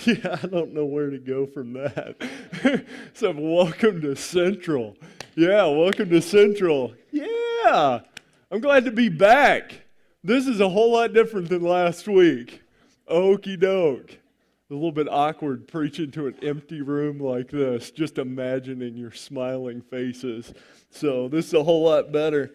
Yeah, I don't know where to go from that. So, welcome to Central. Yeah, welcome to Central. Yeah, I'm glad to be back. This is a whole lot different than last week. Okie doke. A little bit awkward preaching to an empty room like this, just imagining your smiling faces. So, this is a whole lot better.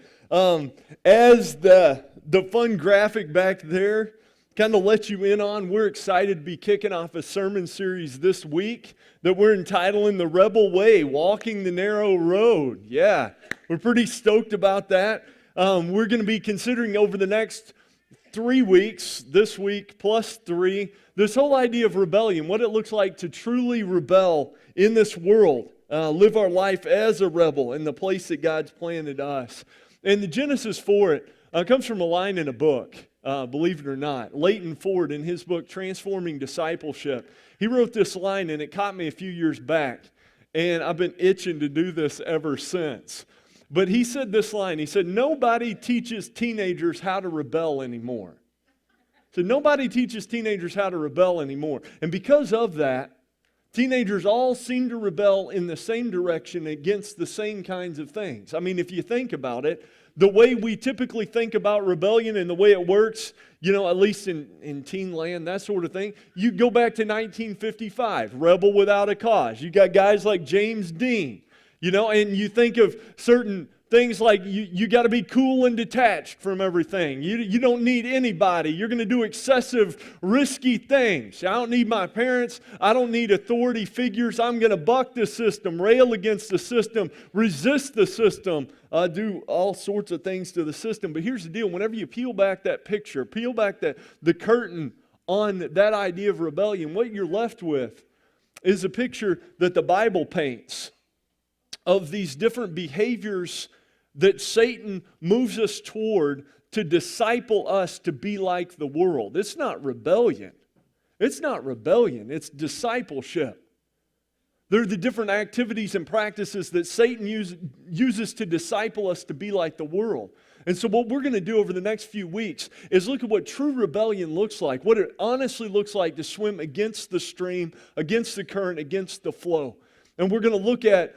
As the fun graphic back there kind of let you in on, we're excited to be kicking off a sermon series this week that we're entitling The Rebel Way, Walking the Narrow Road. Yeah, we're pretty stoked about that. We're going to be considering over the next 3 weeks, this week plus 3, this whole idea of rebellion, what it looks like to truly rebel in this world, live our life as a rebel in the place that God's planted us. And the genesis for it comes from a line in a book. Believe it or not. Leighton Ford, in his book, Transforming Discipleship, he wrote this line, and it caught me a few years back, and I've been itching to do this ever since. But he said this line, he said, nobody teaches teenagers how to rebel anymore. So nobody teaches teenagers how to rebel anymore. And because of that, teenagers all seem to rebel in the same direction against the same kinds of things. I mean, if you think about it, the way we typically think about rebellion and the way it works, at least in teen land, that sort of thing, you go back to 1955, rebel without a cause. You got guys like James Dean, and you think of certain things like you got to be cool and detached from everything. You don't need anybody. You're going to do excessive, risky things. I don't need my parents. I don't need authority figures. I'm going to buck the system, rail against the system, resist the system, do all sorts of things to the system. But here's the deal. Whenever you peel back that picture, peel back the curtain on that idea of rebellion, what you're left with is a picture that the Bible paints of these different behaviors that Satan moves us toward to disciple us to be like the world. It's not rebellion. It's not rebellion. It's discipleship. They're the different activities and practices that Satan uses to disciple us to be like the world. And so what we're going to do over the next few weeks is look at what true rebellion looks like, what it honestly looks like to swim against the stream, against the current, against the flow. And we're going to look at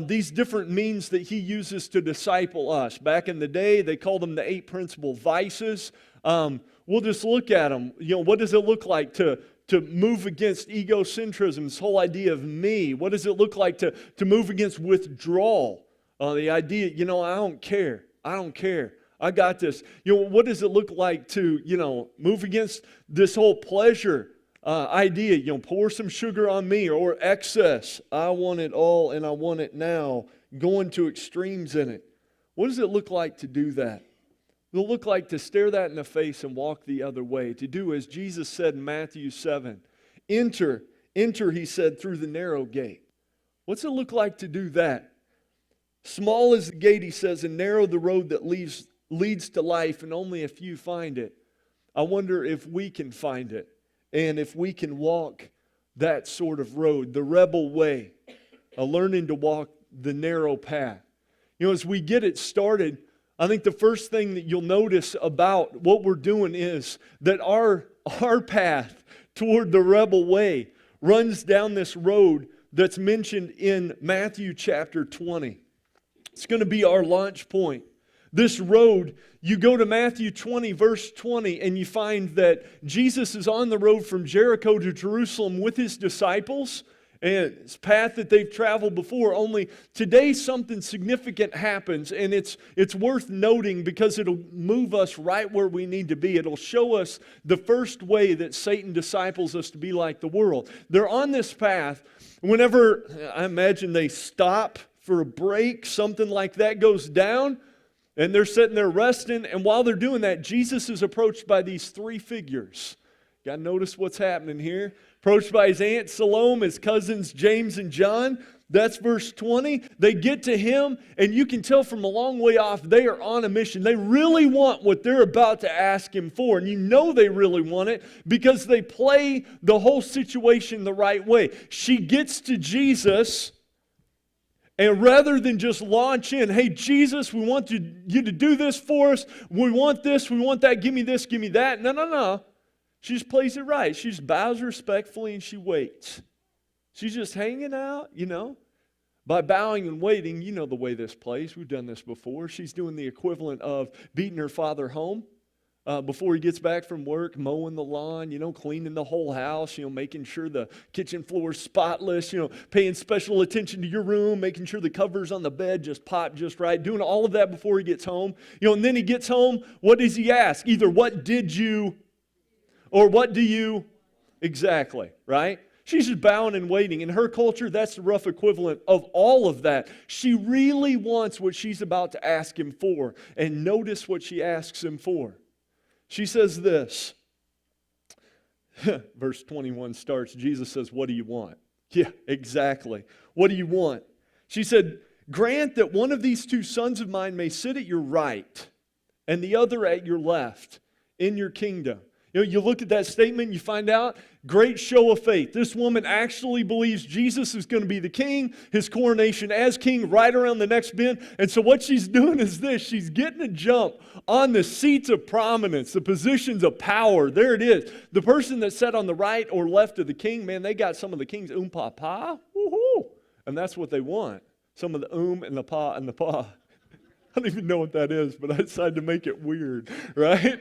these different means that he uses to disciple us. Back in the day, they called them the 8 principal vices. We'll just look at them. What does it look like to move against egocentrism, this whole idea of me? What does it look like to move against withdrawal? The idea, I don't care. I don't care. I got this. What does it look like to, move against this whole pleasure idea, pour some sugar on me, or excess. I want it all and I want it now, going to extremes in it. What does it look like to do that? It'll look like to stare that in the face and walk the other way, to do as Jesus said in Matthew 7. Enter, he said, through the narrow gate. What's it look like to do that? Small is the gate, he says, and narrow the road that leads to life, and only a few find it. I wonder if we can find it. And if we can walk that sort of road, the rebel way, learning to walk the narrow path. As we get it started, I think the first thing that you'll notice about what we're doing is that our path toward the rebel way runs down this road that's mentioned in Matthew chapter 20. It's going to be our launch point. This road, you go to Matthew 20, verse 20, and you find that Jesus is on the road from Jericho to Jerusalem with his disciples, and it's a path that they've traveled before. Only today something significant happens, and it's worth noting because it'll move us right where we need to be. It'll show us the first way that Satan disciples us to be like the world. They're on this path. Whenever, I imagine they stop for a break, something like that goes down, and they're sitting there resting, and while they're doing that, Jesus is approached by these 3 figures. Got to notice what's happening here. Approached by his aunt Salome, his cousins James and John. That's verse 20. They get to him, and you can tell from a long way off, they are on a mission. They really want what they're about to ask him for, and you know they really want it because they play the whole situation the right way. She gets to Jesus, and rather than just launch in, hey, Jesus, we want you to do this for us. We want this, we want that, give me this, give me that. No. She just plays it right. She just bows respectfully and she waits. She's just hanging out, By bowing and waiting, you know the way this plays. We've done this before. She's doing the equivalent of beating her father home before he gets back from work, mowing the lawn, cleaning the whole house, making sure the kitchen floor is spotless, paying special attention to your room, making sure the covers on the bed just pop just right, doing all of that before he gets home. And then he gets home, what does he ask? Either what did you or what do you? Exactly, right? She's just bowing and waiting. In her culture, that's the rough equivalent of all of that. She really wants what she's about to ask him for. And notice what she asks him for. She says this. Verse 21 starts. Jesus says, what do you want? Yeah, exactly. What do you want? She said, grant that one of these two sons of mine may sit at your right and the other at your left in your kingdom. You look at that statement, you find out, great show of faith. This woman actually believes Jesus is going to be the king, his coronation as king right around the next bend. And so what she's doing is this. She's getting a jump on the seats of prominence, the positions of power. There it is. The person that sat on the right or left of the king, man, they got some of the king's papa. Woohoo! And that's what they want. Some of the and the pa and the pa. I don't even know what that is, but I decided to make it weird, right?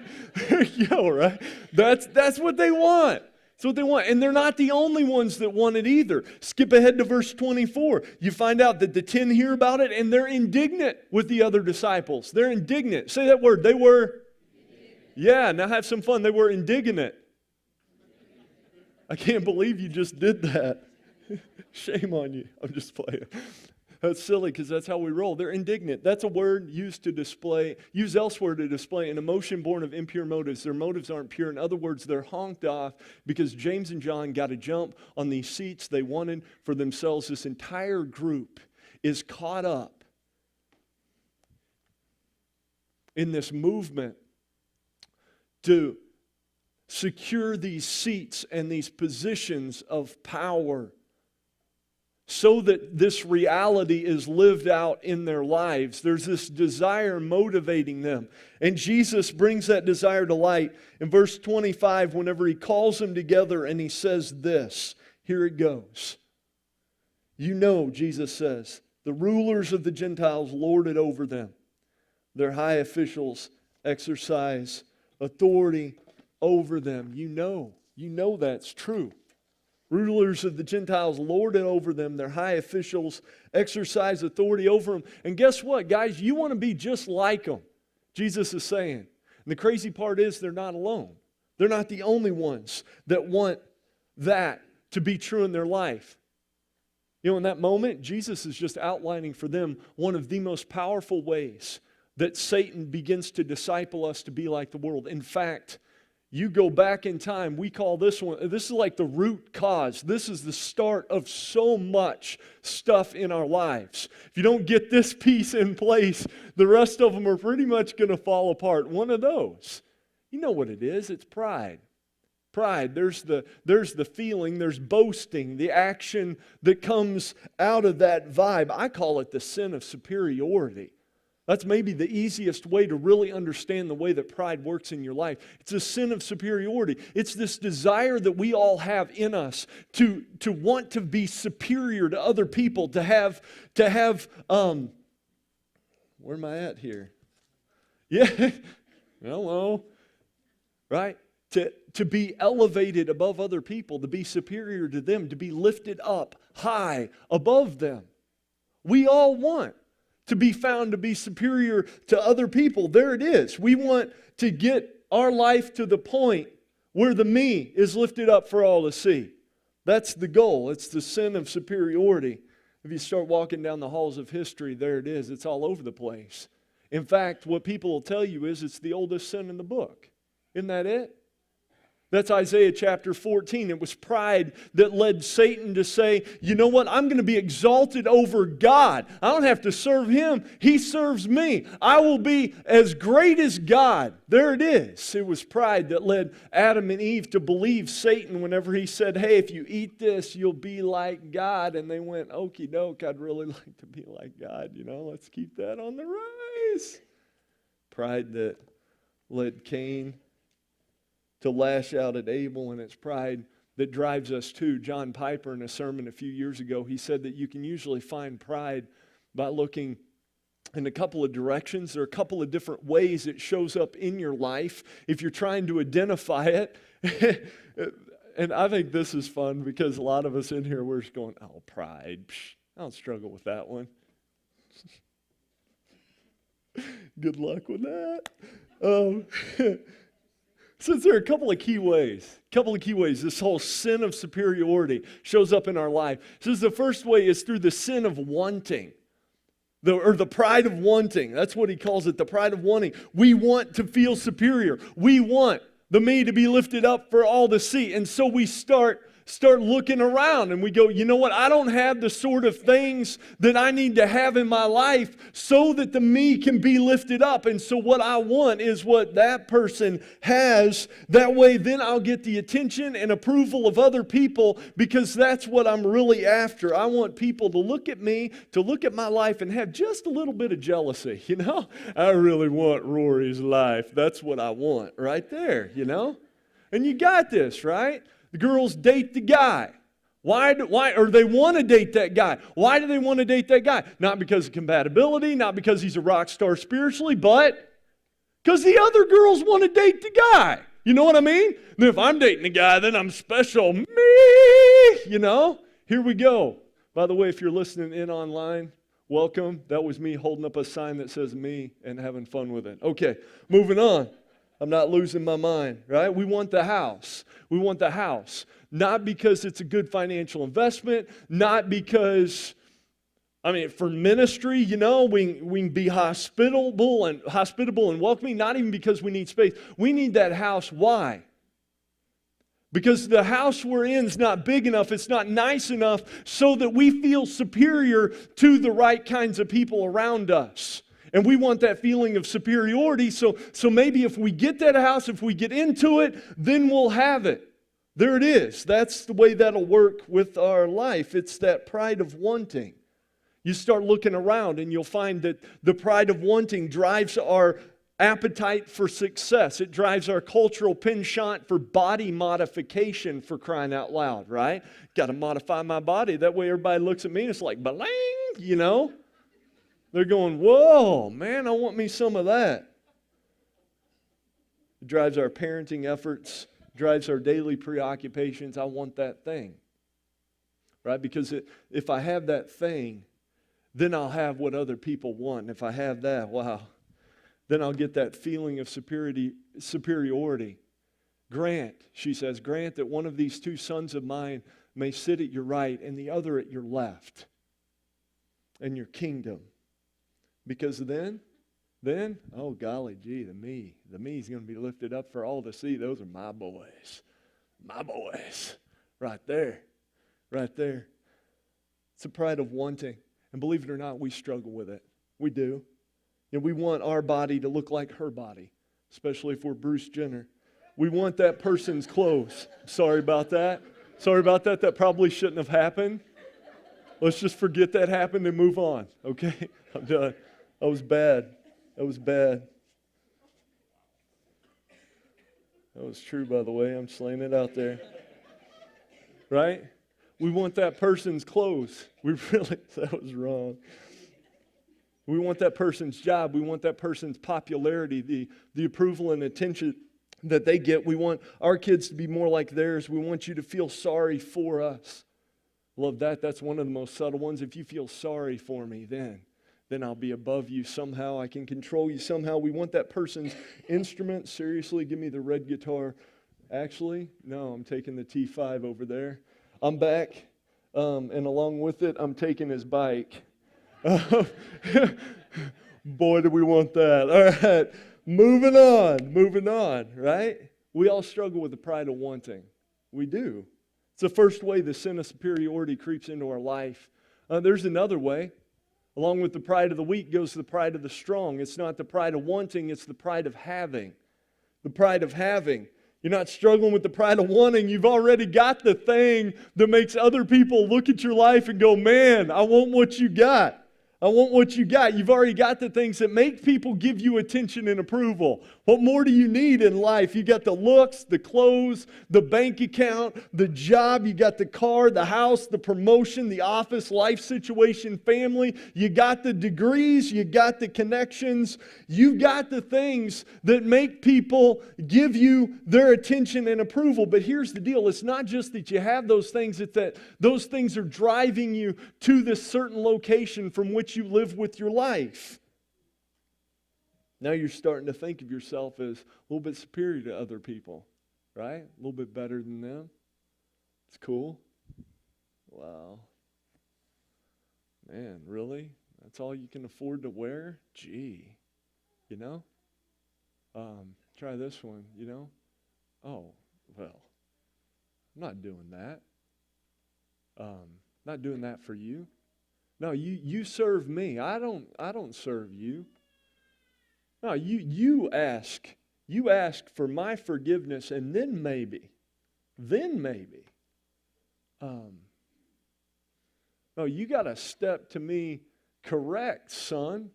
Right? That's what they want. That's what they want. And they're not the only ones that want it either. Skip ahead to verse 24. You find out that the 10 hear about it, and they're indignant with the other disciples. They're indignant. Say that word. They were? Yeah, now have some fun. They were indignant. I can't believe you just did that. Shame on you. I'm just playing. That's silly because that's how we roll. They're indignant. That's a word used elsewhere to display an emotion born of impure motives. Their motives aren't pure. In other words, they're honked off because James and John got to jump on these seats they wanted for themselves. This entire group is caught up in this movement to secure these seats and these positions of power, so that this reality is lived out in their lives. There's this desire motivating them. And Jesus brings that desire to light in verse 25 whenever he calls them together and he says this. Here it goes. Jesus says, the rulers of the Gentiles lord it over them. Their high officials exercise authority over them. You know that's true. Rulers of the Gentiles lord it over them. Their high officials exercise authority over them. And guess what, guys? You want to be just like them, Jesus is saying. And the crazy part is they're not alone. They're not the only ones that want that to be true in their life. In that moment, Jesus is just outlining for them one of the most powerful ways that Satan begins to disciple us to be like the world. In fact, you go back in time, we call this is like the root cause. This is the start of so much stuff in our lives. If you don't get this piece in place, the rest of them are pretty much going to fall apart. One of those, you know what it is, it's pride. Pride, there's the feeling, there's boasting, the action that comes out of that vibe. I call it the sin of superiority. That's maybe the easiest way to really understand the way that pride works in your life. It's a sin of superiority. It's this desire that we all have in us to want to be superior to other people, to have where am I at here? Yeah, hello, right? To be elevated above other people, to be superior to them, to be lifted up high above them. We all want to be found to be superior to other people. There it is. We want to get our life to the point where the me is lifted up for all to see. That's the goal. It's the sin of superiority. If you start walking down the halls of history, there it is. It's all over the place. In fact, what people will tell you is it's the oldest sin in the book. Isn't that it? That's Isaiah chapter 14. It was pride that led Satan to say, you know what, I'm going to be exalted over God. I don't have to serve Him. He serves me. I will be as great as God. There it is. It was pride that led Adam and Eve to believe Satan whenever he said, hey, if you eat this, you'll be like God. And they went, okie doke, I'd really like to be like God. Let's keep that on the rise. Pride that led Cain to lash out at Abel, and it's pride that drives us too. John Piper, in a sermon a few years ago, he said that you can usually find pride by looking in a couple of directions. There are a couple of different ways it shows up in your life if you're trying to identify it. And I think this is fun because a lot of us in here, we're just going, oh, pride. Psh, I don't struggle with that one. Good luck with that. Since there are a couple of key ways, this whole sin of superiority shows up in our life. Says the first way is through the sin of wanting, the pride of wanting. That's what he calls it, the pride of wanting. We want to feel superior. We want the me to be lifted up for all to see. And so we start looking around and we go, you know what? I don't have the sort of things that I need to have in my life so that the me can be lifted up. And so what I want is what that person has. That way then I'll get the attention and approval of other people because that's what I'm really after. I want people to look at me, to look at my life and have just a little bit of jealousy, you know? I really want Rory's life. That's what I want right there, you know? And you got this, right? The girls date the guy. Why, or they want to date that guy. Why do they want to date that guy? Not because of compatibility, not because he's a rock star spiritually, but because the other girls want to date the guy. You know what I mean? And if I'm dating a guy, then I'm special. Me, you know? Here we go. By the way, if you're listening in online, welcome. That was me holding up a sign that says me and having fun with it. Okay, moving on. I'm not losing my mind, right? We want the house. We want the house. Not because it's a good financial investment, not because, for ministry, you know, we can be hospitable and welcoming, not even because we need space. We need that house. Why? Because the house we're in is not big enough, it's not nice enough so that we feel superior to the right kinds of people around us. And we want that feeling of superiority, so maybe if we get that house, if we get into it, then we'll have it. There it is. That's the way that'll work with our life. It's that pride of wanting. You start looking around and you'll find that the pride of wanting drives our appetite for success. It drives our cultural penchant for body modification, for crying out loud, right? Got to modify my body. That way everybody looks at me and it's like, balang, you know? They're going, whoa, man, I want me some of that. It drives our parenting efforts, drives our daily preoccupations. I want that thing, right? Because if I have that thing, then I'll have what other people want. If I have that, wow, then I'll get that feeling of superiority. Grant, she says, grant that one of these two sons of mine may sit at your right and the other at your left in your kingdom. Because then, oh golly gee, the me's going to be lifted up for all to see. Those are my boys, right there. It's the pride of wanting, and believe it or not, we struggle with it. We do. And we want our body to look like her body, especially if we're Bruce Jenner. We want that person's clothes. Sorry about that. That probably shouldn't have happened. Let's just forget that happened and move on. Okay, I'm done. That was bad. That was true, by the way. I'm slaying it out there. Right? We want that person's clothes. That was wrong. We want that person's job. We want that person's popularity, the approval and attention that they get. We want our kids to be more like theirs. We want you to feel sorry for us. Love that. That's one of the most subtle ones. If you feel sorry for me, then I'll be above you somehow. I can control you somehow. We want that person's instrument. Seriously, give me the red guitar. Actually, no, I'm taking the T5 over there. I'm back, and along with it, I'm taking his bike. Boy, do we want that. All right, moving on, right? We all struggle with the pride of wanting. We do. It's the first way the sin of superiority creeps into our life. There's another way. Along with the pride of the weak goes the pride of the strong. It's not the pride of wanting, it's the pride of having. The pride of having. You're not struggling with the pride of wanting. You've already got the thing that makes other people look at your life and go, man, I want what you got. I want what you got. You've already got the things that make people give you attention and approval. What more do you need in life? You got the looks, the clothes, the bank account, the job. You got the car, the house, the promotion, the office, life situation, family. You got the degrees. You got the connections. You've got the things that make people give you their attention and approval. But here's the deal. It's not just that you have those things. It's that those things are driving you to this certain location from which you live with your life. Now you're starting to think of yourself as a little bit superior to other people, right? A little bit better than them. It's cool. Wow. Man, really? That's all you can afford to wear? Gee. You know? Try this one, you know? Oh, well, I'm not doing that. Not doing that for you. No, you serve me. I don't serve you. No, you ask for my forgiveness, and then maybe. No, you got to step to me correct, son.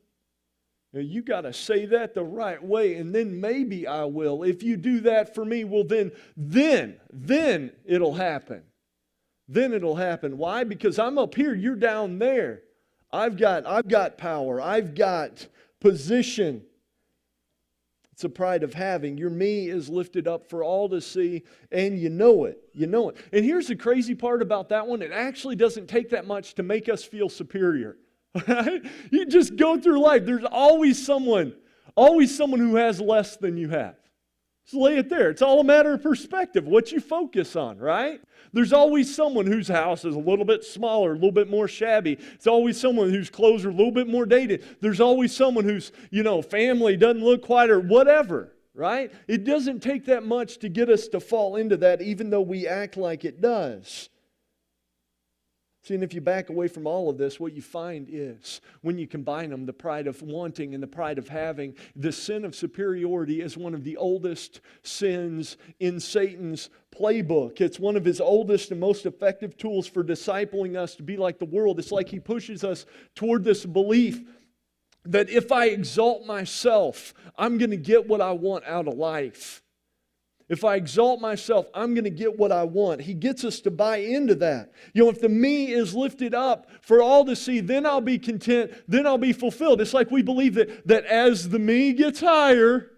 You got to say that the right way, and then maybe I will. If you do that for me, well then it'll happen. Then it'll happen. Why? Because I'm up here, you're down there. I've got power. I've got position. It's the pride of having. Your me is lifted up for all to see, and you know it. You know it. And here's the crazy part about that one. It actually doesn't take that much to make us feel superior. Right? You just go through life. There's always someone who has less than you have. Just lay it there. It's all a matter of perspective, what you focus on, right? There's always someone whose house is a little bit smaller, a little bit more shabby. It's always someone whose clothes are a little bit more dated. There's always someone whose, family doesn't look quite or whatever, right? It doesn't take that much to get us to fall into that, even though we act like it does. See, and if you back away from all of this, what you find is, when you combine them, the pride of wanting and the pride of having, the sin of superiority is one of the oldest sins in Satan's playbook. It's one of his oldest and most effective tools for discipling us to be like the world. It's like he pushes us toward this belief that if I exalt myself, I'm going to get what I want out of life. If I exalt myself, I'm going to get what I want. He gets us to buy into that. If the me is lifted up for all to see, then I'll be content, then I'll be fulfilled. It's like we believe that as the me gets higher,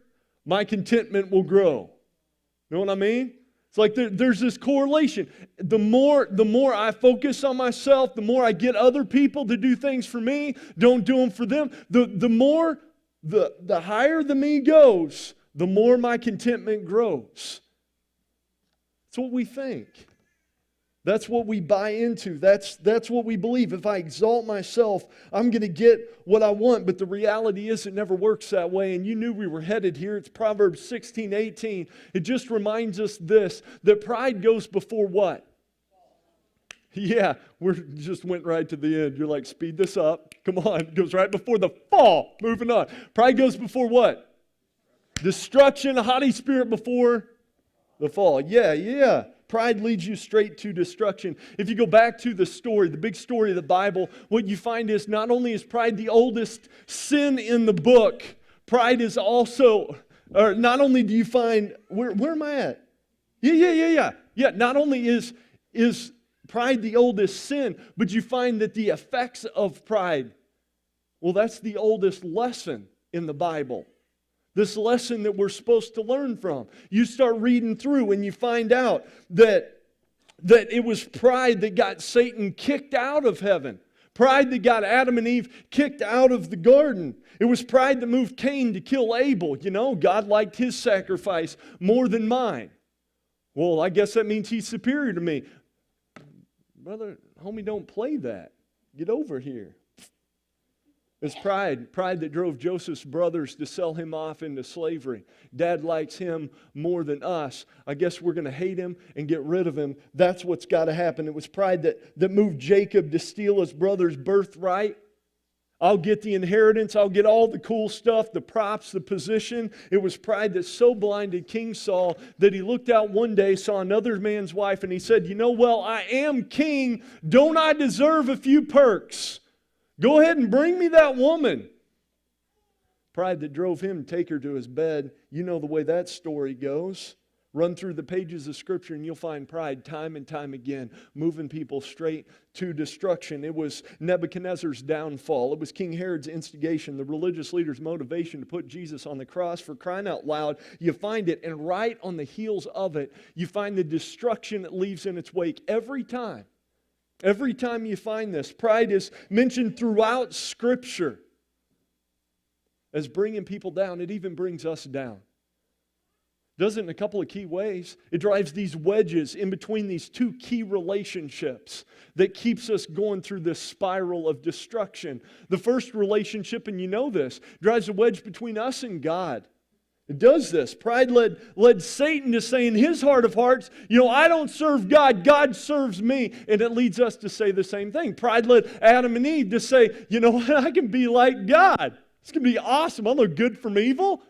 my contentment will grow. You know what I mean? It's like there's this correlation. The more I focus on myself, the more I get other people to do things for me, don't do them for them, the higher the me goes, the more my contentment grows. That's what we think. That's what we buy into. That's what we believe. If I exalt myself, I'm going to get what I want. But the reality is it never works that way. And you knew we were headed here. It's Proverbs 16:18. It just reminds us this, that pride goes before what? Yeah, we just went right to the end. You're like, speed this up. Come on. It goes right before the fall. Moving on. Pride goes before what? Destruction, a haughty spirit before the fall. Yeah. Pride leads you straight to destruction. If you go back to the story, the big story of the Bible, what you find is not only is pride the oldest sin in the book, pride is also, or not only do you find, where am I at? Yeah. Not only is pride the oldest sin, but you find that the effects of pride, well, that's the oldest lesson in the Bible. This lesson that we're supposed to learn from. You start reading through and you find out that it was pride that got Satan kicked out of heaven. Pride that got Adam and Eve kicked out of the garden. It was pride that moved Cain to kill Abel. God liked his sacrifice more than mine. Well, I guess that means he's superior to me. Brother, homie, don't play that. Get over here. It's pride that drove Joseph's brothers to sell him off into slavery. Dad likes him more than us. I guess we're going to hate him and get rid of him. That's what's got to happen. It was pride that moved Jacob to steal his brother's birthright. I'll get the inheritance. I'll get all the cool stuff, the props, the position. It was pride that so blinded King Saul that he looked out one day, saw another man's wife, and he said, I am king. Don't I deserve a few perks? Go ahead and bring me that woman. Pride that drove him to take her to his bed. You know the way that story goes. Run through the pages of Scripture and you'll find pride time and time again, moving people straight to destruction. It was Nebuchadnezzar's downfall. It was King Herod's instigation, the religious leaders' motivation to put Jesus on the cross. For crying out loud, you find it, and right on the heels of it, you find the destruction it leaves in its wake every time. Every time you find this, pride is mentioned throughout Scripture as bringing people down. It even brings us down. Does it in a couple of key ways. It drives these wedges in between these two key relationships that keeps us going through this spiral of destruction. The first relationship, and you know this, drives a wedge between us and God. It does this. Pride led Satan to say in his heart of hearts, I don't serve God, God serves me. And it leads us to say the same thing. Pride led Adam and Eve to say, I can be like God. It's going to be awesome. I'll look good from evil.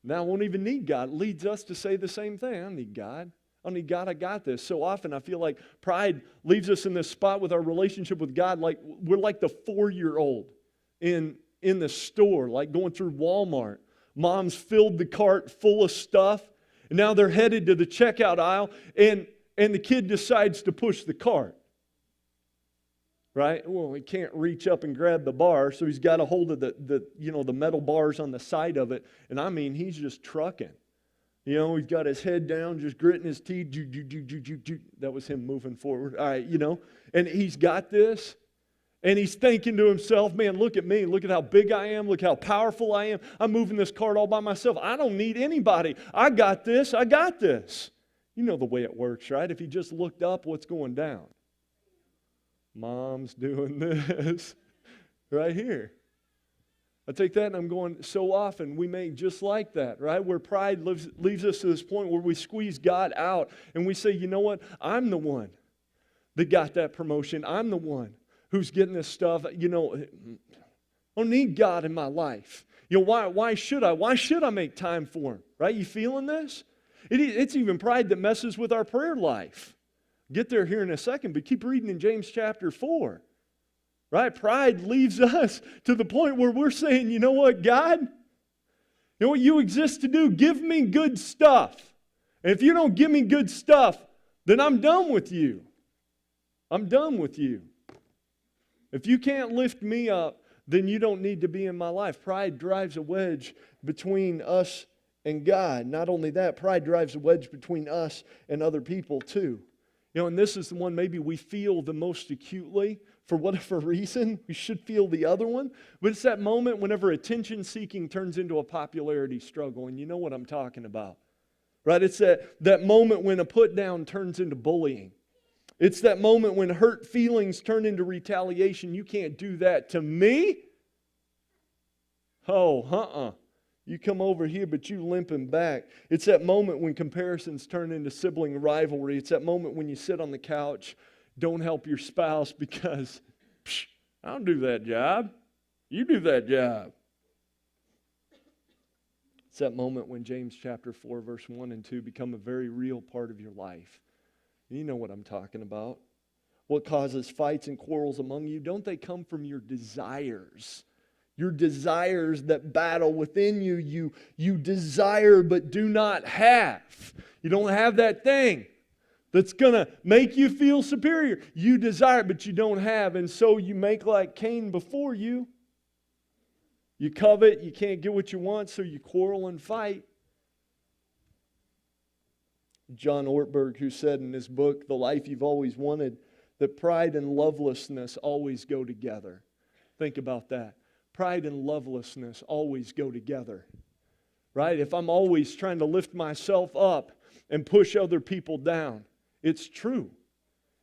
Now I won't even need God. It leads us to say the same thing. I don't need God. I don't need God. I got this. So often I feel like pride leaves us in this spot with our relationship with God. Like we're like the 4-year-old in the store, like going through Walmart. Mom's filled the cart full of stuff. And now they're headed to the checkout aisle. And the kid decides to push the cart. Right? Well, he can't reach up and grab the bar, so he's got a hold of the metal bars on the side of it. And I mean, he's just trucking. He's got his head down, just gritting his teeth. That was him moving forward. All right, and he's got this. And he's thinking to himself, man, look at me. Look at how big I am. Look how powerful I am. I'm moving this cart all by myself. I don't need anybody. I got this. I got this. You know the way it works, right? If you just looked up, what's going down? Mom's doing this right here. I take that and I'm going, so often we make just like that, right? Where pride leaves us to this point where we squeeze God out and we say, you know what? I'm the one that got that promotion. I'm the one who's getting this stuff. I don't need God in my life. Why should I? Why should I make time for Him? Right? You feeling this? It's even pride that messes with our prayer life. Get there here in a second, but keep reading in James chapter 4. Right? Pride leaves us to the point where we're saying, you know what, God? You know what you exist to do? Give me good stuff. And if you don't give me good stuff, then I'm done with you. I'm done with you. If you can't lift me up, then you don't need to be in my life. Pride drives a wedge between us and God. Not only that, pride drives a wedge between us and other people too. And this is the one maybe we feel the most acutely for whatever reason. We should feel the other one. But it's that moment whenever attention-seeking turns into a popularity struggle. And you know what I'm talking about. Right? It's that moment when a put-down turns into bullying. It's that moment when hurt feelings turn into retaliation. You can't do that to me. Oh, You come over here, but you limping back. It's that moment when comparisons turn into sibling rivalry. It's that moment when you sit on the couch, don't help your spouse because, I don't do that job. You do that job. It's that moment when James chapter 4, verse 1 and 2 become a very real part of your life. You know what I'm talking about. What causes fights and quarrels among you? Don't they come from your desires? Your desires that battle within you. You desire but do not have. You don't have that thing that's going to make you feel superior. You desire it, but you don't have. And so you make like Cain before you. You covet, you can't get what you want, so you quarrel and fight. John Ortberg, who said in his book, The Life You've Always Wanted, that pride and lovelessness always go together. Think about that. Pride and lovelessness always go together, right? If I'm always trying to lift myself up and push other people down, it's true.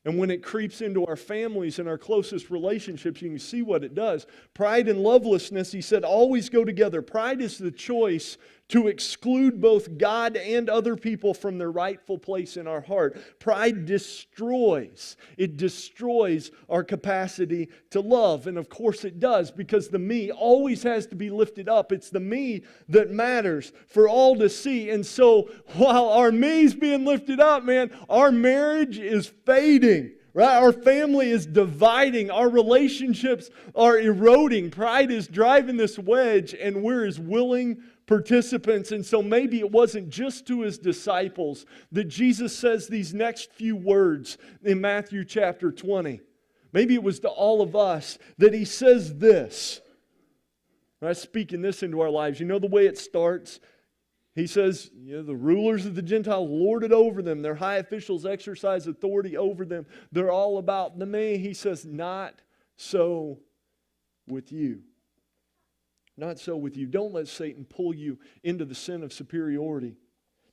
And when it creeps into our families and our closest relationships, you can see what it does. Pride and lovelessness, he said, always go together. Pride is the choice to exclude both God and other people from their rightful place in our heart. Pride destroys. It destroys our capacity to love. And of course it does, because the me always has to be lifted up. It's the me that matters for all to see. And so while our me's being lifted up, man, our marriage is fading. Right? Our family is dividing. Our relationships are eroding. Pride is driving this wedge, and we're as willing participants. And so maybe it wasn't just to his disciples that Jesus says these next few words in Matthew chapter 20. Maybe it was to all of us that he says this. Right? Speaking this into our lives. You know the way it starts? He says, the rulers of the Gentiles lord it over them. Their high officials exercise authority over them. They're all about the me. He says, not so with you. Not so with you. Don't let Satan pull you into the sin of superiority.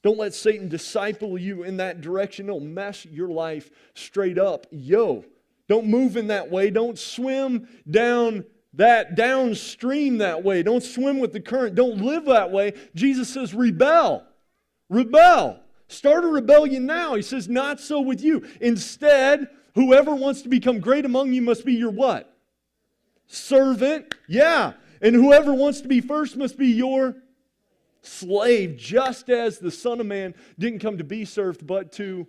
Don't let Satan disciple you in that direction. It'll mess your life straight up. Don't move in that way. Don't swim downstream that way. Don't swim with the current. Don't live that way. Jesus says, rebel. Rebel. Start a rebellion now. He says, not so with you. Instead, whoever wants to become great among you must be your what? Servant. Yeah. And whoever wants to be first must be your slave, just as the Son of Man didn't come to be served, but to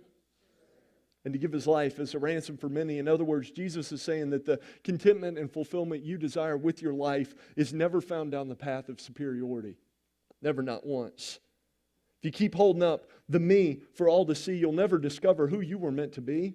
give his life as a ransom for many. In other words, Jesus is saying that the contentment and fulfillment you desire with your life is never found down the path of superiority. Never, not once. If you keep holding up the me for all to see, you'll never discover who you were meant to be.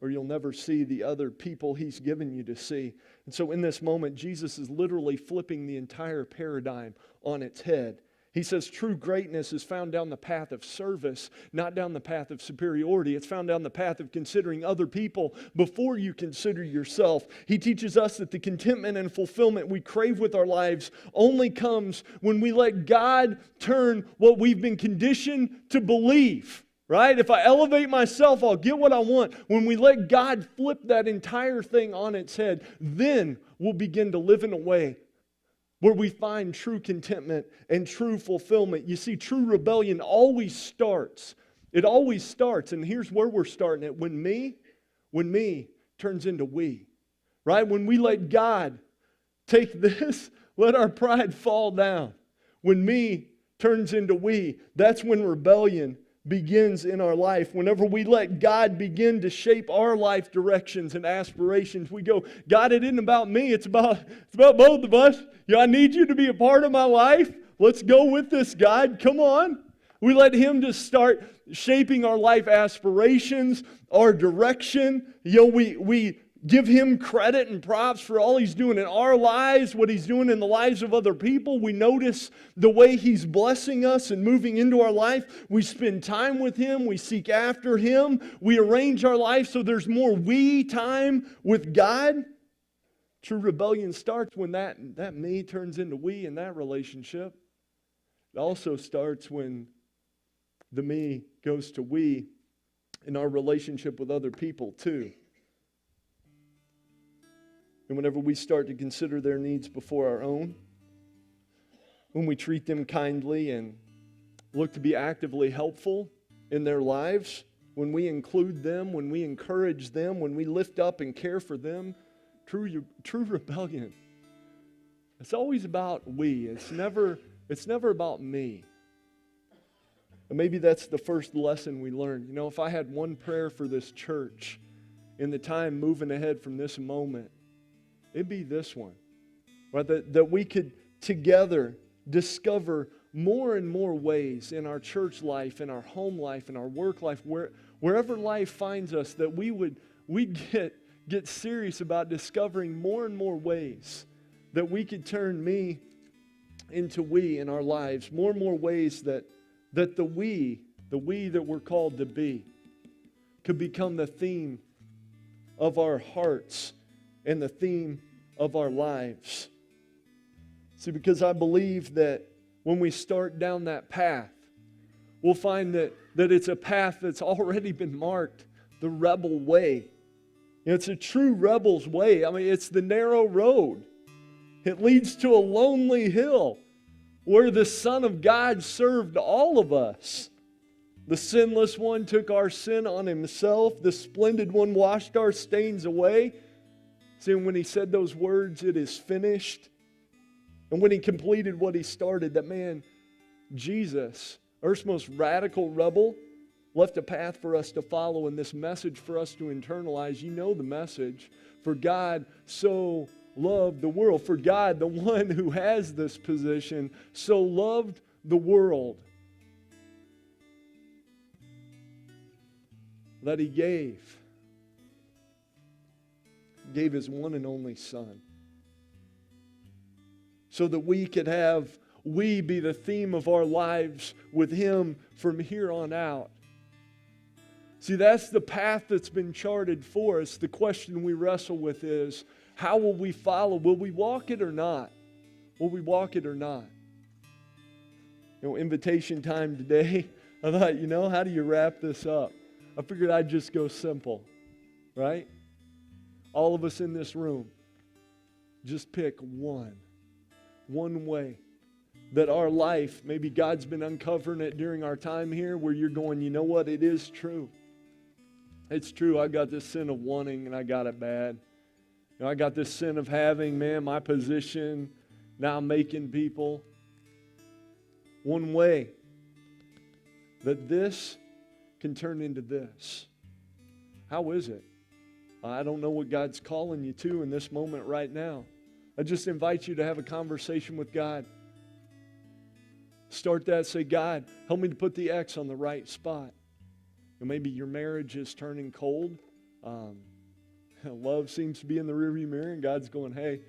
Or you'll never see the other people he's given you to see. And so in this moment, Jesus is literally flipping the entire paradigm on its head. He says true greatness is found down the path of service, not down the path of superiority. It's found down the path of considering other people before you consider yourself. He teaches us that the contentment and fulfillment we crave with our lives only comes when we let God turn what we've been conditioned to believe. Right? If I elevate myself, I'll get what I want. When we let God flip that entire thing on its head, then we'll begin to live in a way where we find true contentment and true fulfillment. You see, true rebellion always starts. It always starts, and here's where we're starting it. When me turns into we. Right? When we let God take this, let our pride fall down. When me turns into we, that's when rebellion begins in our life. Whenever we let God begin to shape our life directions and aspirations, we go, God, it isn't about me, it's about both of us. I need you to be a part of my life. Let's go with this, God. Come on. We let Him just start shaping our life aspirations, our direction. We give Him credit and props for all He's doing in our lives, what He's doing in the lives of other people. We notice the way He's blessing us and moving into our life. We spend time with Him. We seek after Him. We arrange our life so there's more we time with God. True rebellion starts when that me turns into we in that relationship. It also starts when the me goes to we in our relationship with other people too. And whenever we start to consider their needs before our own, when we treat them kindly and look to be actively helpful in their lives, when we include them, when we encourage them, when we lift up and care for them, true rebellion, it's always about we. It's never about me. And maybe that's the first lesson we learned. If I had one prayer for this church in the time moving ahead from this moment, it'd be this one, right? That we could together discover more and more ways in our church life, in our home life, in our work life, wherever life finds us, that we'd get serious about discovering more and more ways that we could turn me into we in our lives, more and more ways that the we that we're called to be could become the theme of our hearts and the theme of our lives. See, because I believe that when we start down that path, we'll find that it's a path that's already been marked, the rebel way. It's a true rebel's way. It's the narrow road. It leads to a lonely hill where the Son of God served all of us. The sinless one took our sin on Himself. The splendid one washed our stains away. See, when He said those words, it is finished. And when He completed what He started, that man, Jesus, earth's most radical rebel, left a path for us to follow and this message for us to internalize. You know the message. For God so loved the world. For God, the one who has this position, so loved the world that He gave His one and only Son. So that we could be the theme of our lives with Him from here on out. See, that's the path that's been charted for us. The question we wrestle with is, how will we follow? Will we walk it or not? Will we walk it or not? Invitation time today. I thought, how do you wrap this up? I figured I'd just go simple, right? All of us in this room, just pick one way that our life, maybe God's been uncovering it during our time here, where you're going, you know what, it is true. It's true, I got this sin of wanting and I got it bad. I got this sin of having, my position, now I'm making people. One way that this can turn into this. How is it? I don't know what God's calling you to in this moment right now. I just invite you to have a conversation with God. Start that, say, God, help me to put the X on the right spot. And maybe your marriage is turning cold. Love seems to be in the rearview mirror, and God's going, hey,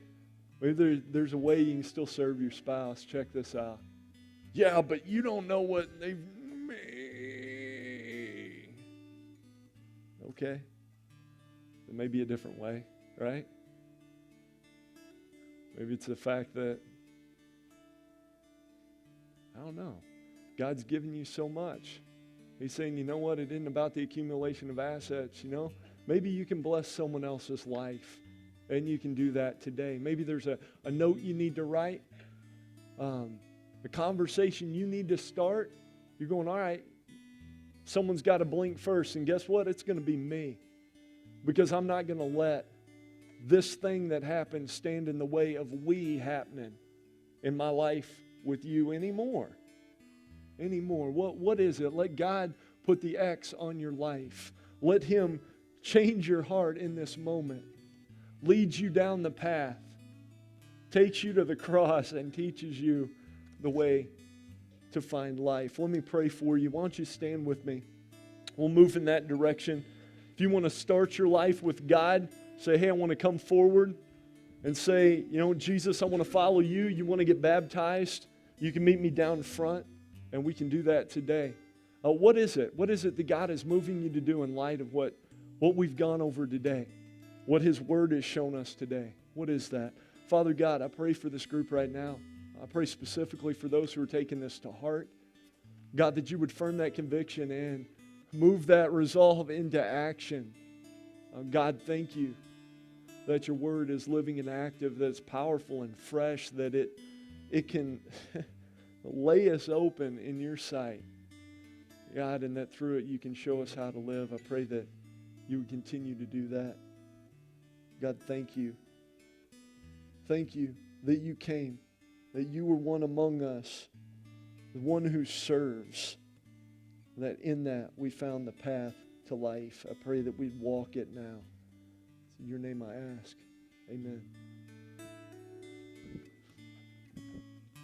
maybe there's a way you can still serve your spouse. Check this out. Yeah, but you don't know what they've made. Okay. It may be a different way, right? Maybe it's the fact that, I don't know, God's given you so much. He's saying, you know what, it isn't about the accumulation of assets, Maybe you can bless someone else's life, and you can do that today. Maybe there's a note you need to write, a conversation you need to start. You're going, all right, someone's got to blink first, and guess what? It's going to be me, because I'm not going to let this thing that happened stand in the way of we happening in my life with you anymore. What is it? Let God put the X on your life. Let Him change your heart in this moment. Leads you down the path. Takes you to the cross and teaches you the way to find life. Let me pray for you. Why don't you stand with me? We'll move in that direction. If you want to start your life with God, say, hey, I want to come forward and say, Jesus, I want to follow you. You want to get baptized? You can meet me down front, and we can do that today. What is it? What is it that God is moving you to do in light of what we've gone over today? What His Word has shown us today? What is that? Father God, I pray for this group right now. I pray specifically for those who are taking this to heart. God, that you would firm that conviction and move that resolve into action. God, thank you that your Word is living and active, that it's powerful and fresh, that it can lay us open in your sight. God, and that through it you can show us how to live. I pray that you would continue to do that. God, thank you. Thank you that you came, that you were one among us, the one who serves, that in that we found the path to life. I pray that we'd walk it now. In your name I ask. Amen.